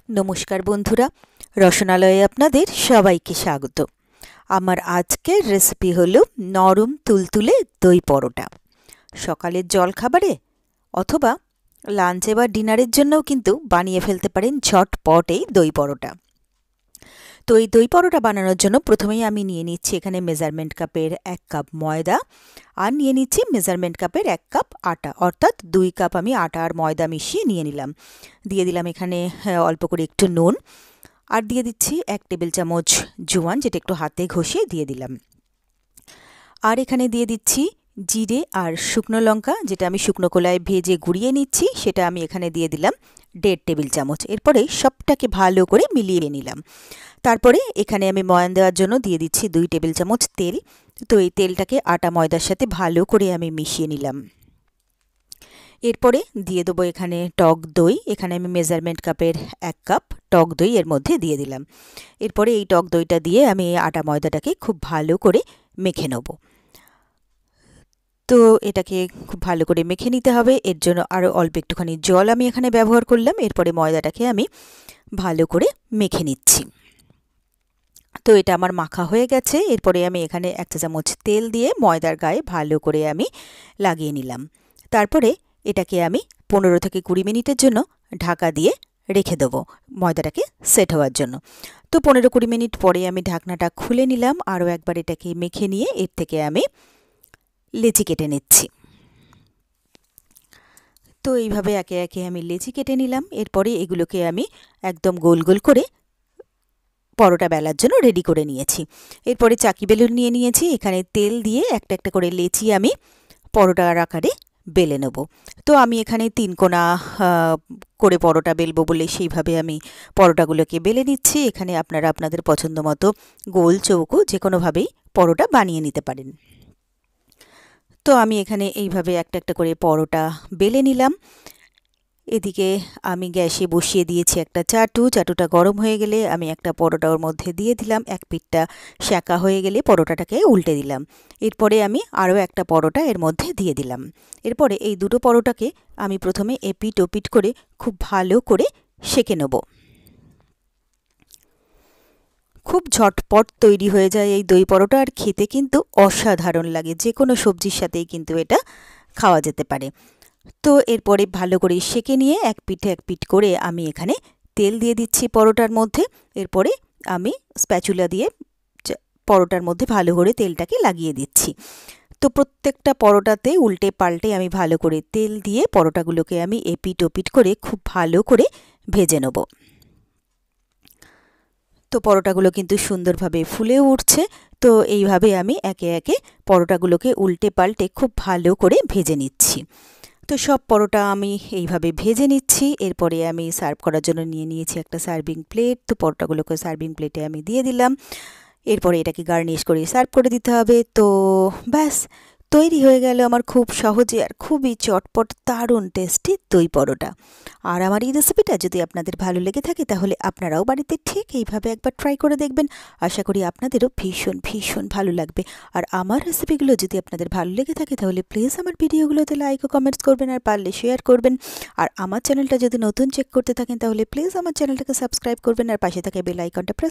নমস্কার বন্ধুরা, রসনালয়ে আপনাদের সবাইকে স্বাগত। আমার আজকের রেসিপি হলো নরম তুলতুলে দই পরোটা। সকালের জলখাবারে অথবা লাঞ্চে বা ডিনারের জন্যও কিন্তু বানিয়ে ফেলতে পারেন ঝটপট এই দই পরোটা। তো এই দই পরোটা বানানোর জন্য প্রথমেই আমি নিয়ে নিচ্ছি এখানে মেজারমেন্ট কাপের 1 কাপ ময়দা, আর নিয়ে নিচ্ছি মেজারমেন্ট কাপের 1 কাপ আটা, অর্থাৎ 2 কাপ আমি আটা আর ময়দা মিশিয়ে নিয়ে নিলাম। দিয়ে দিলাম এখানে অল্প করে একটু নুন, আর দিয়ে দিচ্ছি 1 টেবিল চামচ জোয়ান, যেটা একটু হাতে ঘষে দিয়ে দিলাম। আর এখানে দিয়ে দিচ্ছি জিরে আর শুকনো লঙ্কা, যেটা আমি শুকনো কলায় ভেজে গুঁড়িয়ে নিচ্ছি, সেটা আমি এখানে দিয়ে দিলাম 1.5 টেবিল চামচ। এরপরে সবটাকে ভালো করে মিলিয়ে নিলাম। তারপরে এখানে আমি ময়ান দেওয়ার জন্য দিয়ে দিচ্ছি 2 টেবিল চামচ তেল। তো এই তেলটাকে আটা ময়দার সাথে ভালো করে আমি মিশিয়ে নিলাম। এরপরে দিয়ে দেবো এখানে টক দই। এখানে আমি মেজারমেন্ট কাপের 1 কাপ টক দই এর মধ্যে দিয়ে দিলাম। এরপরে এই টক দইটা দিয়ে আমি আটা ময়দাটাকে খুব ভালো করে মেখে নেব। তো এটাকে খুব ভালো করে মেখে নিতে হবে। এর জন্য আরও অল্প একটুখানি জল আমি এখানে ব্যবহার করলাম। এরপরে ময়দাটাকে আমি ভালো করে মেখে নিচ্ছি। তো এটা আমার মাখা হয়ে গেছে। এরপরে আমি এখানে 1 চা চামচ তেল দিয়ে ময়দার গায়ে ভালো করে আমি লাগিয়ে নিলাম। তারপরে এটাকে আমি 15 থেকে 20 মিনিটের জন্য ঢাকা দিয়ে রেখে দেবো ময়দাটাকে সেট হওয়ার জন্য। তো 15-20 মিনিট পরে আমি ঢাকনাটা খুলে নিলাম। আরও একবার এটাকে মেখে নিয়ে এর থেকে আমি লেচি কেটে নিচ্ছি। তো এইভাবে একে একে আমি লেচি কেটে নিলাম। এরপরে এগুলোকে আমি একদম গোল গোল করে পরোটা বেলার জন্য রেডি করে নিয়েছি। এরপরে চাকি বেলুন নিয়ে নিয়েছি। এখানে তেল দিয়ে একটা একটা করে লেচি আমি পরোটার আকারে বেলে নেব। তো আমি এখানে 3 কোণা করে পরোটা বেলবো বলে সেইভাবে আমি পরোটাগুলোকে বেলে নিচ্ছি। এখানে আপনারা আপনাদের পছন্দ মতো গোল চৌকো যে কোনোভাবেই পরোটা বানিয়ে নিতে পারেন। তো আমি এখানে এইভাবে একটা একটা করে পরোটা বেলে নিলাম। এদিকে আমি গ্যাসে বসিয়ে দিয়েছি একটা চাটুটা গরম হয়ে গেলে আমি একটা পরোটা ওর মধ্যে দিয়ে দিলাম। এক পিঠটা সেঁকা হয়ে গেলে পরোটাটাকে উল্টে দিলাম। এরপরে আমি আরও একটা পরোটা এর মধ্যে দিয়ে দিলাম। এরপরে এই দুটো পরোটাকে আমি প্রথমে এপিট ওপিট করে খুব ভালো করে সেঁকে নেব। খুব ঝটপট তৈরি হয়ে যায় এই দই পরোটা, আর খেতে কিন্তু অসাধারণ লাগে। যে কোনো সবজির সাথেই কিন্তু এটা খাওয়া যেতে পারে। তো এরপরে ভালো করে সেঁকে নিয়ে এক পিঠ করে আমি এখানে তেল দিয়ে দিচ্ছি পরোটার মধ্যে। এরপরে আমি স্প্যাচুলা দিয়ে পরোটার মধ্যে ভালো করে তেলটাকে লাগিয়ে দিচ্ছি। তো প্রত্যেকটা পরোটাতে উল্টে পাল্টে আমি ভালো করে তেল দিয়ে পরোটাগুলোকে আমি এপিট ওপিট করে খুব ভালো করে ভেজে নেব। তো পরোটাগুলো কিন্তু সুন্দরভাবে ফুলে উঠছে। তো এইভাবে আমি একে একে পরোটাগুলোকে উল্টে পাল্টে খুব ভালো করে ভেজে নিচ্ছি। তো সব পরোটা আমি এইভাবে ভেজে নিচ্ছি। এরপরে আমি সার্ভ করার জন্য নিয়ে নিয়েছি একটা সার্ভিং প্লেট। তো পরোটাগুলোকে সার্ভিং প্লেটে আমি দিয়ে দিলাম। এরপরে এটাকে গার্নিশ করে সার্ভ করে দিতে হবে। তো ব্যাস তৈরি হয়ে গেল আমার খুব সহজে আর খুবই চটপট দারুণ টেস্টি দই পরোটা। আর আমার এই রেসিপিটা যদি আপনাদের ভালো লেগে থাকে তাহলে আপনারাও বাড়িতে ঠিক এইভাবে একবার ট্রাই করে দেখবেন। আশা করি আপনাদেরও ভীষণ ভীষণ ভালো লাগবে। আর আমার রেসিপিগুলো যদি আপনাদের ভালো লেগে থাকে তাহলে প্লিজ আমার ভিডিওগুলোতে লাইক ও কমেন্টস করবেন, আর পারলে শেয়ার করবেন। আর আমার চ্যানেলটা যদি নতুন চেক করতে থাকেন তাহলে প্লিজ আমার চ্যানেলটাকে সাবস্ক্রাইব করবেন, আর পাশে থাকা বেল আইকনটা প্রেস